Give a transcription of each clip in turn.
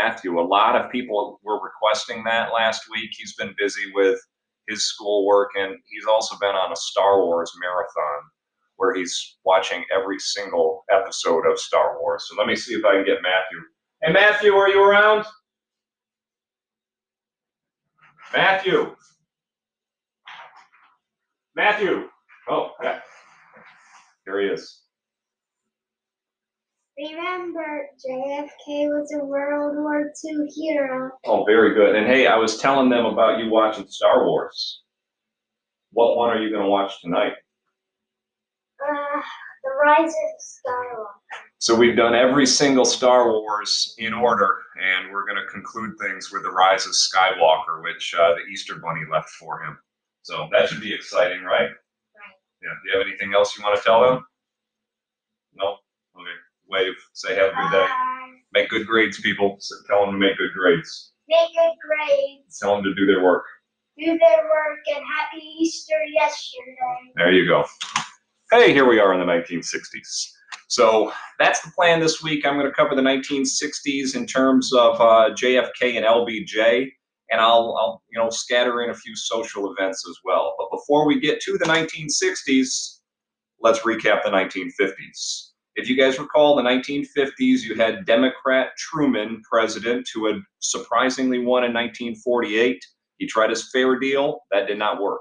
Matthew. A lot of people were requesting that last week. He's been busy with his schoolwork, and he's also been on a Star Wars marathon where he's watching every single episode of Star Wars. So let me see if I can get Matthew. Hey, Matthew, are you around? Matthew. Matthew. Oh, yeah. Here he is. Remember, JFK was a World War II hero. Oh, very good. And hey, I was telling them about you watching Star Wars. What one are you going to watch tonight? The Rise of Skywalker. So we've done every single Star Wars in order, and we're going to conclude things with The Rise of Skywalker, which the Easter Bunny left for him. So that should be exciting, right? Right. Yeah. Do you have anything else you want to tell them? No? Okay. Wave. Say have a good day. Make good grades, people. So tell them to make good grades. Make good grades. Tell them to do their work. Do their work, and happy Easter yesterday. There you go. Hey, here we are in the 1960s. So that's the plan this week. I'm going to cover the 1960s in terms of JFK and LBJ, and I'll scatter in a few social events as well. But before we get to the 1960s, let's recap the 1950s. If you guys recall, the 1950s, you had Democrat Truman, president, who had surprisingly won in 1948. He tried his fair deal. That did not work.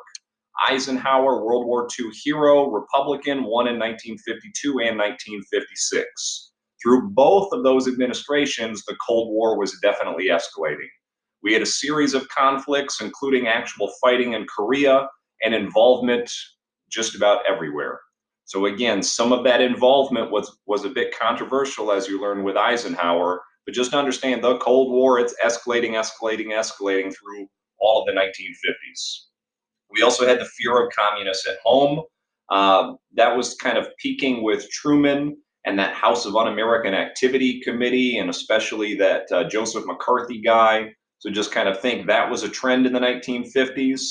Eisenhower, World War II hero, Republican, won in 1952 and 1956. Through both of those administrations, the Cold War was definitely escalating. We had a series of conflicts, including actual fighting in Korea and involvement just about everywhere. So again, some of that involvement was a bit controversial, as you learned with Eisenhower, but just understand the Cold War, it's escalating through all of the 1950s. We also had the fear of communists at home. That was kind of peaking with Truman and that House of Un-American Activity Committee, and especially that Joseph McCarthy guy. So just kind of think that was a trend in the 1950s.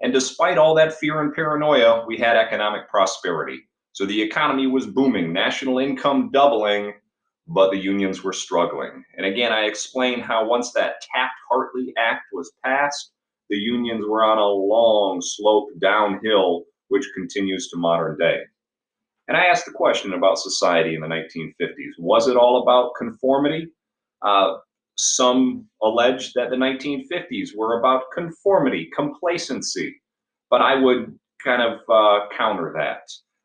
And despite all that fear and paranoia, we had economic prosperity. So the economy was booming, national income doubling, but the unions were struggling. And again, I explained how once that Taft-Hartley Act was passed, the unions were on a long slope downhill, which continues to modern day. And I asked the question about society in the 1950s. Was it all about conformity? Some allege that the 1950s were about conformity, complacency, but I would kind of counter that.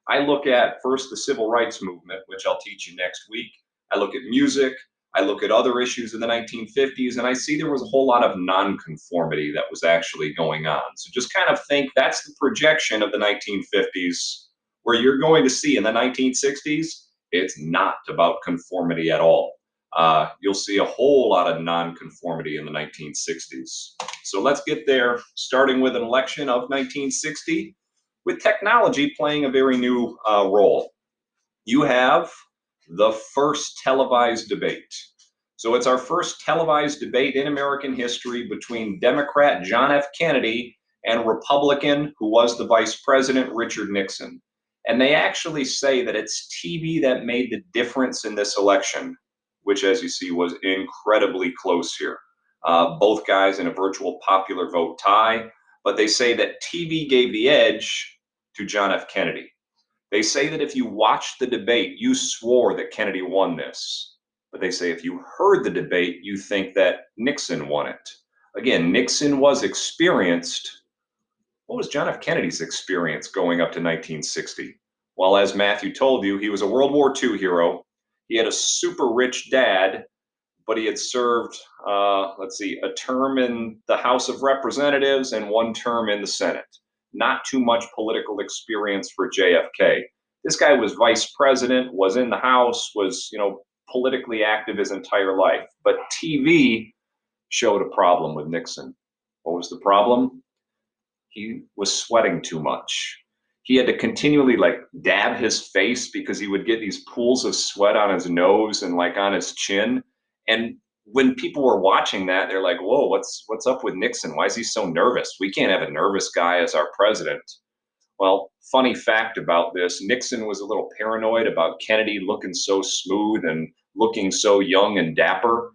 I look at first the civil rights movement, which I'll teach you next week. I look at music. I look at other issues in the 1950s, and I see there was a whole lot of nonconformity that was actually going on. So just kind of think that's the projection of the 1950s, where you're going to see in the 1960s, it's not about conformity at all. You'll see a whole lot of nonconformity in the 1960s. So let's get there, starting with an election of 1960, with technology playing a very new role. You have the first televised debate. So it's our first televised debate in American history between Democrat John F. Kennedy and Republican, who was the vice president, Richard Nixon. And they actually say that it's TV that made the difference in this election, which, as you see, was incredibly close here. Both guys in a virtual popular vote tie, but they say that TV gave the edge to John F. Kennedy. They say that if you watched the debate, you swore that Kennedy won this. But they say if you heard the debate, you think that Nixon won it. Again, Nixon was experienced. What was John F. Kennedy's experience going up to 1960? Well, as Matthew told you, he was a World War II hero. He had a super rich dad, but he had served, a term in the House of Representatives and one term in the Senate. Not too much political experience for JFK. This guy was vice president, was in the House, was, politically active his entire life. But TV showed a problem with Nixon. What was the problem? He was sweating too much. He had to continually dab his face because he would get these pools of sweat on his nose and on his chin. And when people were watching that, they're like, whoa, what's up with Nixon? Why is he so nervous? We can't have a nervous guy as our president. Well, funny fact about this, Nixon was a little paranoid about Kennedy looking so smooth and looking so young and dapper.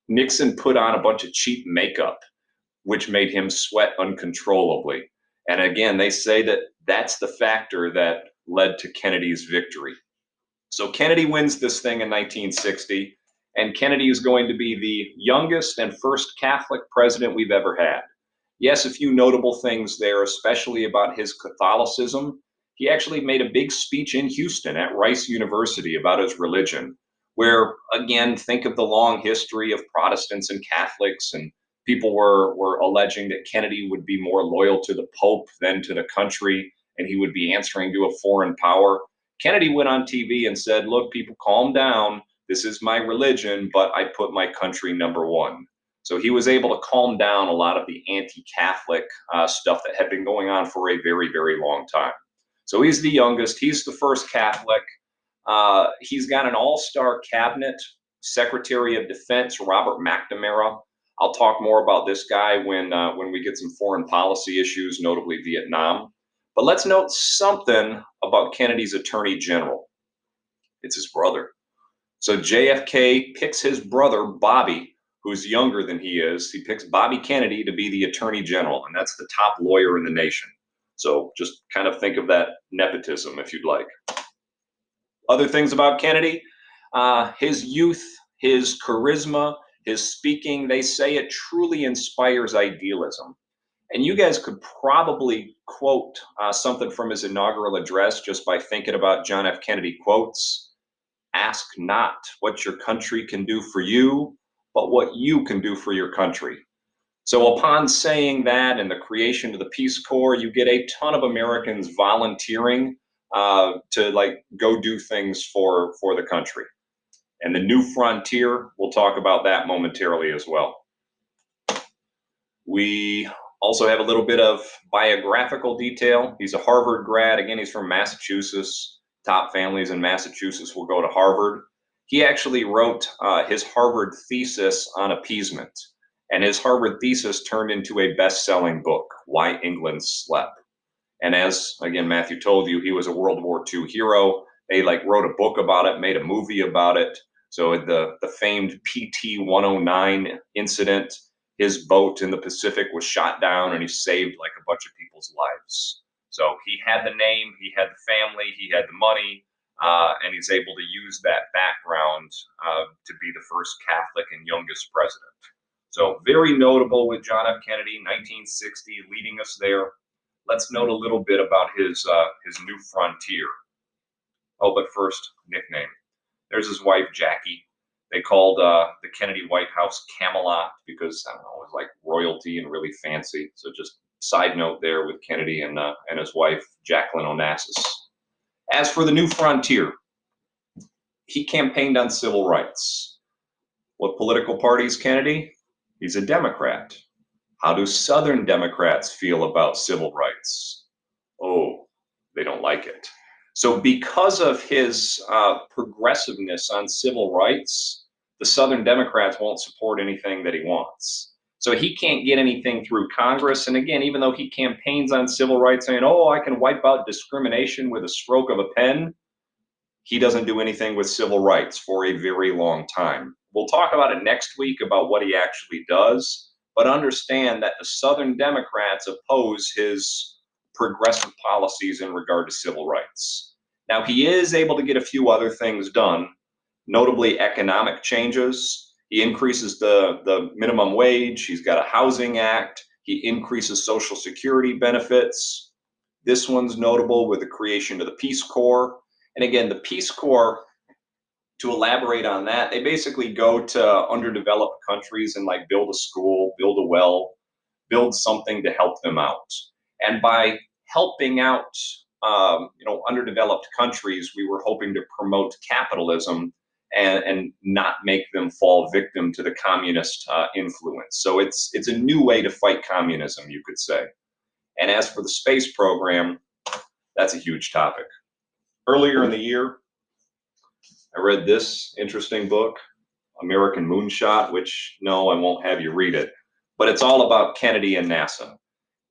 Nixon put on a bunch of cheap makeup, which made him sweat uncontrollably. And again, they say that that's the factor that led to Kennedy's victory. So Kennedy wins this thing in 1960, and Kennedy is going to be the youngest and first Catholic president we've ever had. Yes, a few notable things there, especially about his Catholicism. He actually made a big speech in Houston at Rice University about his religion, where, again, think of the long history of Protestants and Catholics, and people were alleging that Kennedy would be more loyal to the Pope than to the country, and he would be answering to a foreign power. Kennedy went on TV and said, look, people, calm down. This is my religion, but I put my country number one. So he was able to calm down a lot of the anti-Catholic stuff that had been going on for a very, very long time. So he's the youngest. He's the first Catholic. He's got an all-star cabinet. Secretary of Defense Robert McNamara. I'll talk more about this guy when we get some foreign policy issues, notably Vietnam. But let's note something about Kennedy's Attorney General. It's his brother. So JFK picks his brother, Bobby, who's younger than he is. He picks Bobby Kennedy to be the Attorney General, and that's the top lawyer in the nation. So just kind of think of that nepotism, if you'd like. Other things about Kennedy, his youth, his charisma, his speaking, they say it truly inspires idealism. And you guys could probably quote something from his inaugural address just by thinking about John F. Kennedy quotes. Ask not what your country can do for you, but what you can do for your country. So upon saying that and the creation of the Peace Corps, you get a ton of Americans volunteering to like go do things for the country. And the new frontier, we'll talk about that momentarily as well. We also have a little bit of biographical detail. He's a Harvard grad. Again, he's from Massachusetts. Top families in Massachusetts will go to Harvard. He actually wrote his Harvard thesis on appeasement. And his Harvard thesis turned into a best-selling book, Why England Slept. And as, again, Matthew told you, he was a World War II hero. They wrote a book about it, made a movie about it. So the famed PT-109 incident, his boat in the Pacific was shot down and he saved a bunch of people's lives. So he had the name, he had the family, he had the money, and he's able to use that background to be the first Catholic and youngest president. So very notable with John F. Kennedy, 1960, leading us there. Let's note a little bit about his new frontier. Oh, but first, nickname. There's his wife, Jackie. They called the Kennedy White House Camelot because, I don't know, it was like royalty and really fancy. So just side note there with Kennedy and his wife, Jacqueline Onassis. As for the new frontier, he campaigned on civil rights. What political party is Kennedy? He's a Democrat. How do Southern Democrats feel about civil rights? Oh, they don't like it. So because of his progressiveness on civil rights, the Southern Democrats won't support anything that he wants. So he can't get anything through Congress. And again, even though he campaigns on civil rights saying, oh, I can wipe out discrimination with a stroke of a pen, he doesn't do anything with civil rights for a very long time. We'll talk about it next week about what he actually does, but understand that the Southern Democrats oppose his progressive policies in regard to civil rights. Now, he is able to get a few other things done, notably economic changes. He increases the minimum wage. He's got a housing act. He increases Social Security benefits. This one's notable with the creation of the Peace Corps. And again, the Peace Corps, to elaborate on that, they basically go to underdeveloped countries and build a school, build a well, build something to help them out. And by helping out, underdeveloped countries, we were hoping to promote capitalism and not make them fall victim to the communist influence. So it's a new way to fight communism, you could say. And as for the space program, that's a huge topic. Earlier in the year, I read this interesting book, American Moonshot, which, no, I won't have you read it, but it's all about Kennedy and NASA.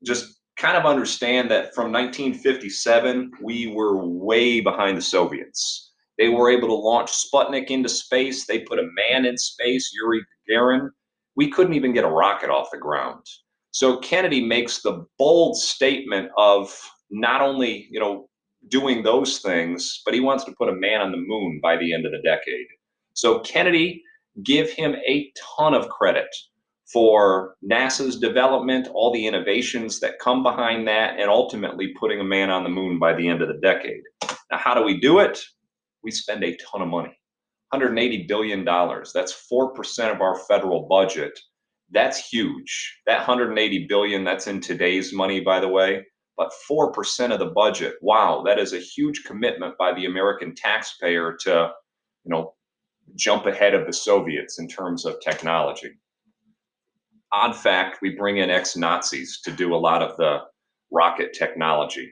Just kind of understand that from 1957, we were way behind the Soviets. They were able to launch Sputnik into space. They put a man in space, Yuri Gagarin, we couldn't even get a rocket off the ground. So Kennedy makes the bold statement of not only, doing those things, but he wants to put a man on the moon by the end of the decade. So Kennedy, give him a ton of credit for NASA's development, all the innovations that come behind that, and ultimately putting a man on the moon by the end of the decade. Now, how do we do it? We spend a ton of money. $180 billion. That's 4% of our federal budget. That's huge. That 180 billion, that's in today's money, by the way, but 4% of the budget. Wow, that is a huge commitment by the American taxpayer to, jump ahead of the Soviets in terms of technology. Odd fact, we bring in ex-Nazis to do a lot of the rocket technology.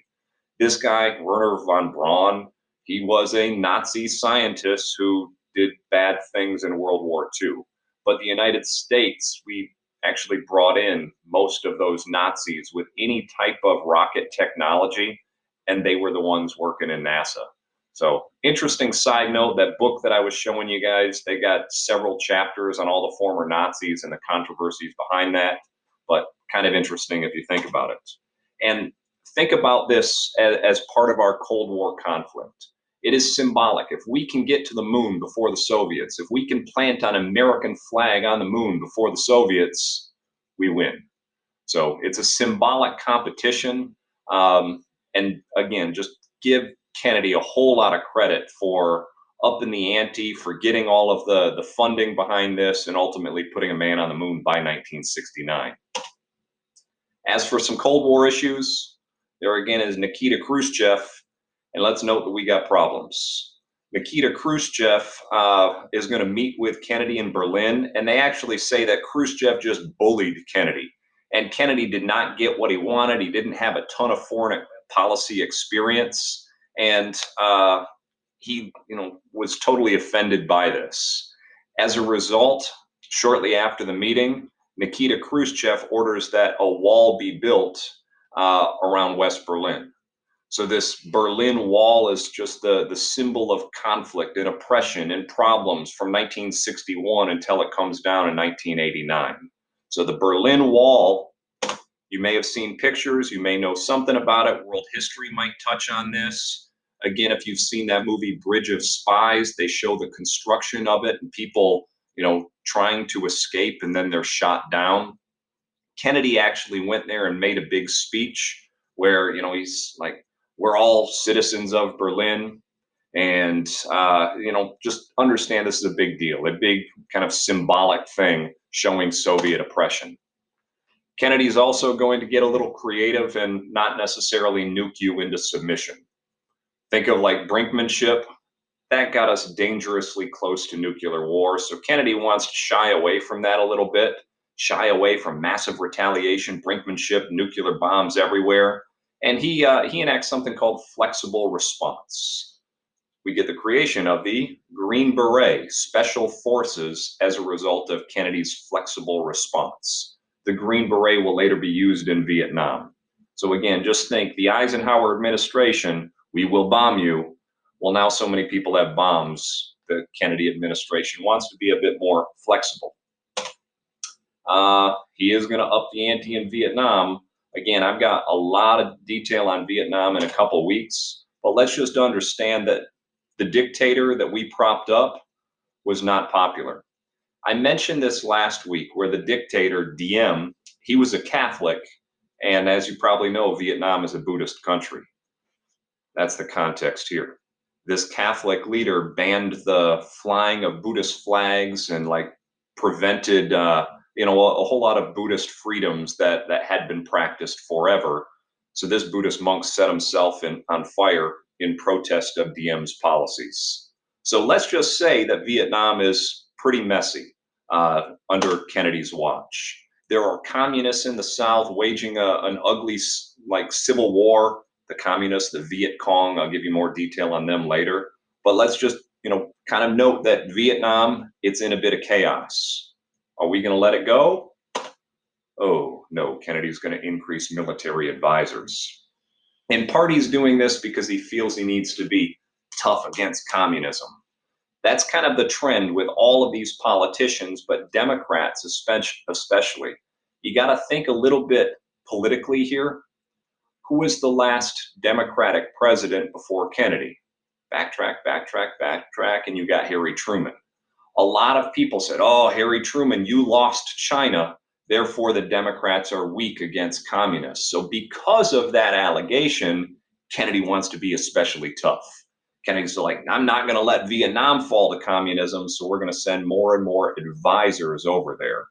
This guy, Werner von Braun, he was a Nazi scientist who did bad things in World War II. But the United States, we actually brought in most of those Nazis with any type of rocket technology, and they were the ones working in NASA. So interesting side note, that book that I was showing you guys, they got several chapters on all the former Nazis and the controversies behind that, but kind of interesting if you think about it. And think about this as part of our Cold War conflict. It is symbolic. If we can get to the moon before the Soviets, if we can plant an American flag on the moon before the Soviets, we win. So it's a symbolic competition. And again, just give Kennedy a whole lot of credit for upping the ante, for getting all of the funding behind this, and ultimately putting a man on the moon by 1969. As for some Cold War issues, there again is Nikita Khrushchev, and let's note that we got problems. Nikita Khrushchev is going to meet with Kennedy in Berlin, and they actually say that Khrushchev just bullied Kennedy, and Kennedy did not get what he wanted. He didn't have a ton of foreign policy experience, and he, was totally offended by this. As a result, shortly after the meeting, Nikita Khrushchev orders that a wall be built around West Berlin. So this Berlin Wall is just the symbol of conflict and oppression and problems from 1961 until it comes down in 1989. So the Berlin Wall, you may have seen pictures, you may know something about it. World history might touch on this. Again, if you've seen that movie Bridge of Spies, they show the construction of it and people, trying to escape, and then they're shot down. Kennedy actually went there and made a big speech where, he's like, we're all citizens of Berlin, and just understand this is a big deal, a big kind of symbolic thing showing Soviet oppression. Kennedy's also going to get a little creative and not necessarily nuke you into submission. Think of like brinkmanship. That got us dangerously close to nuclear war. So Kennedy wants to shy away from that a little bit, shy away from massive retaliation, brinkmanship, nuclear bombs everywhere. And he enacts something called flexible response. We get the creation of the Green Beret, Special Forces, as a result of Kennedy's flexible response. The Green Beret will later be used in Vietnam. So again, just think the Eisenhower administration, we will bomb you. Well, now so many people have bombs, the Kennedy administration wants to be a bit more flexible. He is going to up the ante in Vietnam. Again, I've got a lot of detail on Vietnam in a couple weeks, but let's just understand that the dictator that we propped up was not popular. I mentioned this last week where the dictator, Diem, he was a Catholic, and as you probably know, Vietnam is a Buddhist country. That's the context here. This Catholic leader banned the flying of Buddhist flags and prevented a whole lot of Buddhist freedoms that had been practiced forever. So this Buddhist monk set himself on fire in protest of Diem's policies. So let's just say that Vietnam is pretty messy under Kennedy's watch. There are communists in the South waging an ugly civil war. The communists, the Viet Cong, I'll give you more detail on them later. But let's just, kind of note that Vietnam, it's in a bit of chaos. Are we going to let it go? Oh, no, Kennedy's going to increase military advisors. In part, he's doing this because he feels he needs to be tough against communism. That's kind of the trend with all of these politicians, but Democrats especially. You got to think a little bit politically here. Who was the last Democratic president before Kennedy? Backtrack, backtrack, backtrack, and you got Harry Truman. A lot of people said, oh, Harry Truman, you lost China. Therefore, the Democrats are weak against communists. So, because of that allegation, Kennedy wants to be especially tough. Kennedy's like, I'm not going to let Vietnam fall to communism, so we're going to send more and more advisors over there.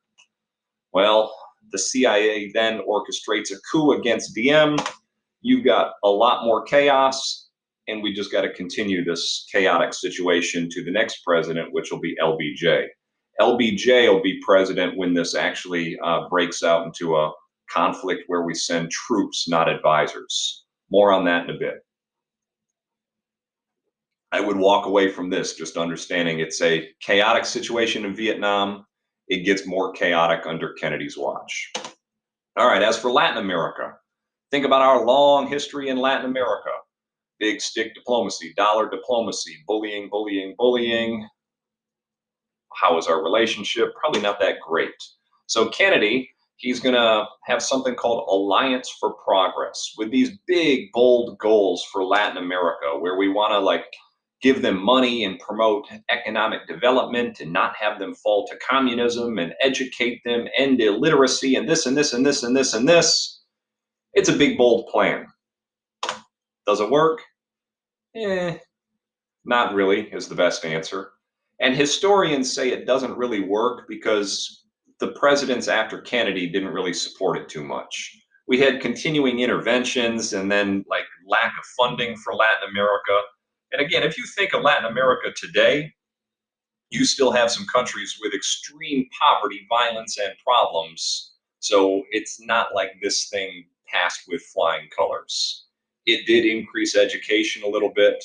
Well, the CIA then orchestrates a coup against Diem. You've got a lot more chaos, and we just got to continue this chaotic situation to the next president, which will be LBJ. LBJ will be president when this actually breaks out into a conflict where we send troops, not advisors. More on that in a bit. I would walk away from this just understanding it's a chaotic situation in Vietnam. It gets more chaotic under Kennedy's watch. All right, as for Latin America, think about our long history in Latin America. Big stick diplomacy, dollar diplomacy, bullying, bullying, bullying. How is our relationship? Probably not that great. So Kennedy, he's going to have something called Alliance for Progress with these big, bold goals for Latin America, where we want to give them money and promote economic development and not have them fall to communism and educate them, end illiteracy, and this and this and this and this and this. It's a big, bold plan. Does it work? Not really is the best answer. And historians say it doesn't really work because the presidents after Kennedy didn't really support it too much. We had continuing interventions and then lack of funding for Latin America. And again, if you think of Latin America today, you still have some countries with extreme poverty, violence, and problems. So it's not like this thing passed with flying colors. It did increase education a little bit.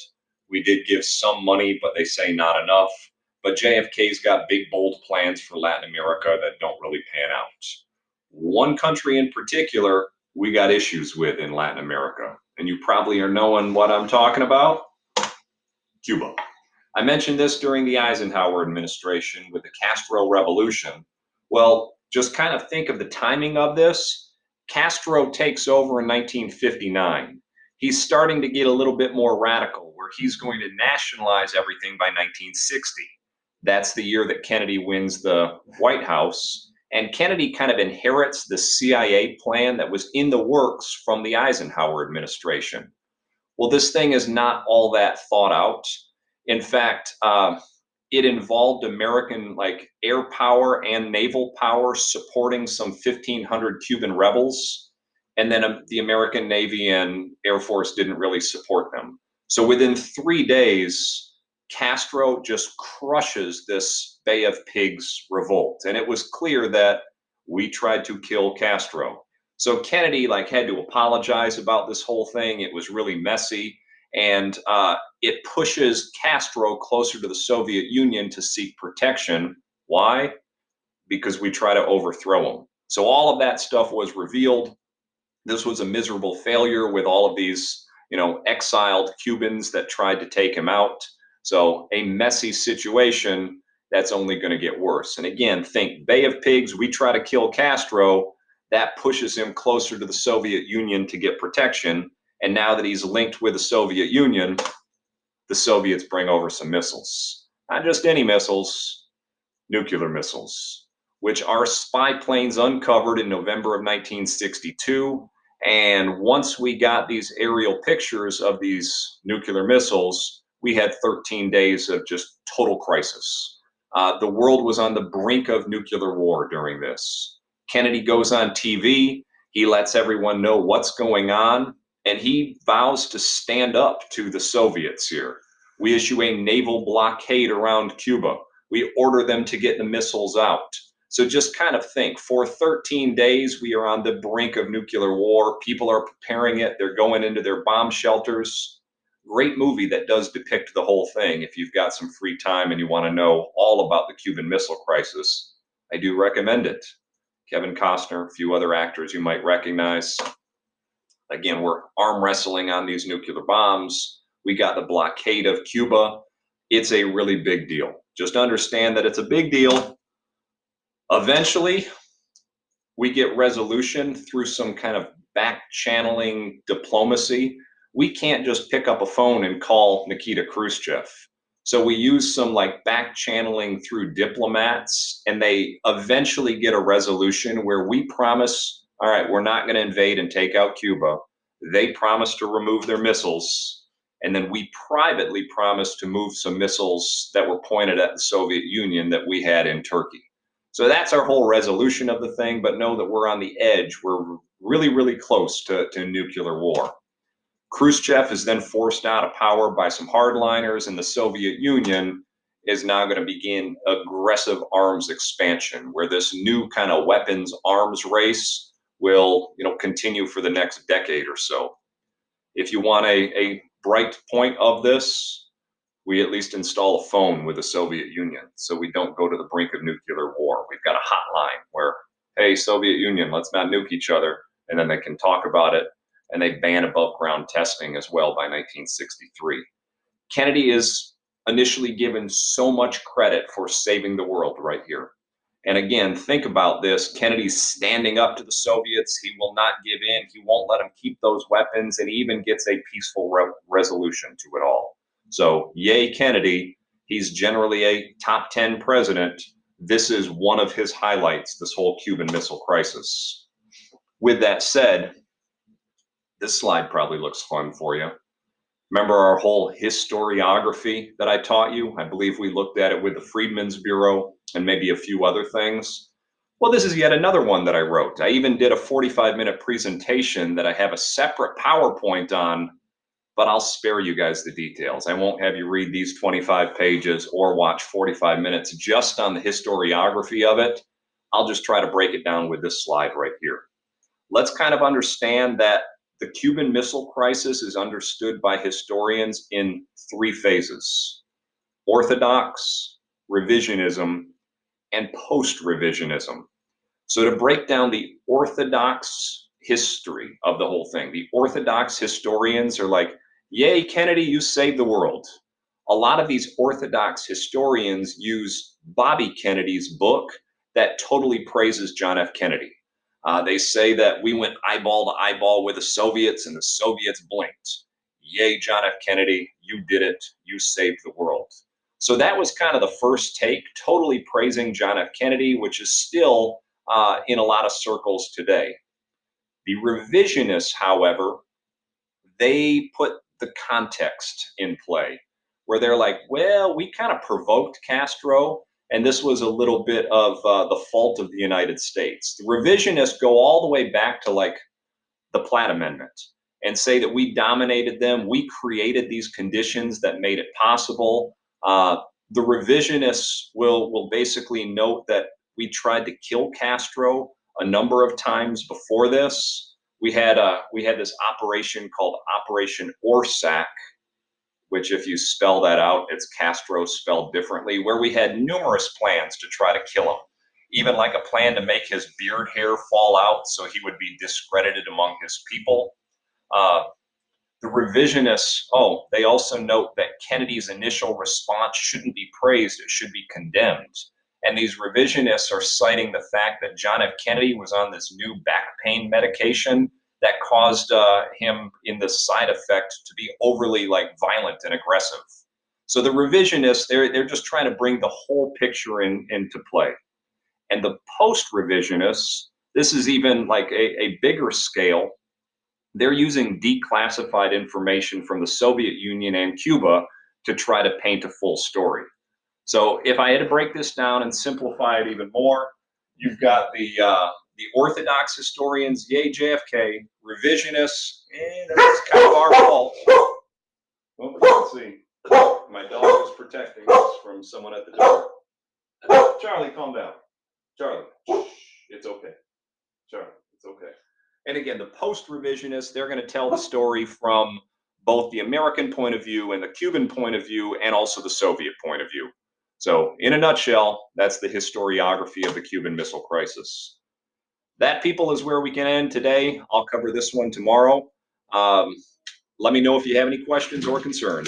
We did give some money, but they say not enough. But JFK's got big, bold plans for Latin America that don't really pan out. One country in particular, we got issues with in Latin America. And you probably are knowing what I'm talking about. Cuba. I mentioned this during the Eisenhower administration with the Castro Revolution. Well, just kind of think of the timing of this. Castro takes over in 1959. He's starting to get a little bit more radical, where he's going to nationalize everything by 1960. That's the year that Kennedy wins the White House. And Kennedy kind of inherits the CIA plan that was in the works from the Eisenhower administration. Well, this thing is not all that thought out. In fact, it involved American air power and naval power supporting some 1,500 Cuban rebels, and then the American Navy and Air Force didn't really support them. So within 3 days, Castro just crushes this Bay of Pigs revolt, and it was clear that we tried to kill Castro. So Kennedy had to apologize about this whole thing. It was really messy, and it pushes Castro closer to the Soviet Union to seek protection. Why? Because we try to overthrow him. So all of that stuff was revealed. This was a miserable failure with all of these, exiled Cubans that tried to take him out. So a messy situation that's only going to get worse. And again, think Bay of Pigs, we try to kill Castro. That pushes him closer to the Soviet Union to get protection. And now that he's linked with the Soviet Union, the Soviets bring over some missiles. Not just any missiles, nuclear missiles, which our spy planes uncovered in November of 1962. And once we got these aerial pictures of these nuclear missiles, we had 13 days of just total crisis. The world was on the brink of nuclear war during this. Kennedy goes on TV. He lets everyone know what's going on, and he vows to stand up to the Soviets here. We issue a naval blockade around Cuba. We order them to get the missiles out. So just kind of think, for 13 days, we are on the brink of nuclear war. People are preparing it. They're going into their bomb shelters. Great movie that does depict the whole thing. If you've got some free time and you want to know all about the Cuban Missile Crisis, I do recommend it. Kevin Costner, a few other actors you might recognize. Again, we're arm wrestling on these nuclear bombs. We got the blockade of Cuba. It's a really big deal. Just understand that it's a big deal. Eventually, we get resolution through some kind of back channeling diplomacy. We can't just pick up a phone and call Nikita Khrushchev. So we use some like back channeling through diplomats, and they eventually get a resolution where we promise, all right, we're not going to invade and take out Cuba. They promise to remove their missiles. And then we privately promised to move some missiles that were pointed at the Soviet Union that we had in Turkey. So that's our whole resolution of the thing, but know that we're on the edge. We're really, really close to nuclear war. Khrushchev is then forced out of power by some hardliners, and the Soviet Union is now going to begin aggressive arms expansion, where this new kind of weapons arms race will, continue for the next decade or so. If you want a bright point of this, we at least install a phone with the Soviet Union so we don't go to the brink of nuclear war. We've got a hotline where, hey, Soviet Union, let's not nuke each other. And then they can talk about it. And they ban above ground testing as well by 1963. Kennedy is initially given so much credit for saving the world right here. And again, think about this. Kennedy's standing up to the Soviets. He will not give in. He won't let them keep those weapons, and he even gets a peaceful resolution to it all. So, yay, Kennedy. He's generally a top 10 president. This is one of his highlights, this whole Cuban Missile Crisis. With that said, this slide probably looks fun for you. Remember our whole historiography that I taught you? I believe we looked at it with the Freedmen's Bureau and maybe a few other things. Well, this is yet another one that I wrote. I even did a 45-minute presentation that I have a separate PowerPoint on, but I'll spare you guys the details. I won't have you read these 25 pages or watch 45 minutes just on the historiography of it. I'll just try to break it down with this slide right here. Let's kind of understand that the Cuban Missile Crisis is understood by historians in three phases: orthodox, revisionism, and post-revisionism. So to break down the orthodox history of the whole thing, the orthodox historians are like, yay, Kennedy, you saved the world. A lot of these orthodox historians use Bobby Kennedy's book that totally praises John F. Kennedy. They say that we went eyeball to eyeball with the Soviets and the Soviets blinked. Yay, John F. Kennedy, you did it. You saved the world. So that was kind of the first take, totally praising John F. Kennedy, which is still in a lot of circles today. The revisionists, however, they put the context in play, where they're like, well, we kind of provoked Castro, and this was a little bit of the fault of the United States. The revisionists go all the way back to like the Platt Amendment and say that we dominated them, we created these conditions that made it possible. The revisionists will basically note that we tried to kill Castro a number of times before this. We had this operation called Operation Orsak, which if you spell that out, it's Castro spelled differently, where we had numerous plans to try to kill him. Even like a plan to make his beard hair fall out so he would be discredited among his people. The revisionists, they also note that Kennedy's initial response shouldn't be praised, it should be condemned. And these revisionists are citing the fact that John F. Kennedy was on this new back pain medication that caused him in the side effect to be overly like violent and aggressive. So the revisionists, they're just trying to bring the whole picture into play. And the post-revisionists, this is even like a bigger scale. They're using declassified information from the Soviet Union and Cuba to try to paint a full story. So if I had to break this down and simplify it even more, you've got the orthodox historians, yay JFK, revisionists, that's kind of our fault. Oh, let's see. My dog is protecting us from someone at the door. Charlie, calm down. Charlie, it's okay. Charlie, it's okay. And again, the post-revisionists, they're going to tell the story from both the American point of view and the Cuban point of view and also the Soviet point of view. So in a nutshell, that's the historiography of the Cuban Missile Crisis. That, people, is where we can end today. I'll cover this one tomorrow. Let me know if you have any questions or concerns.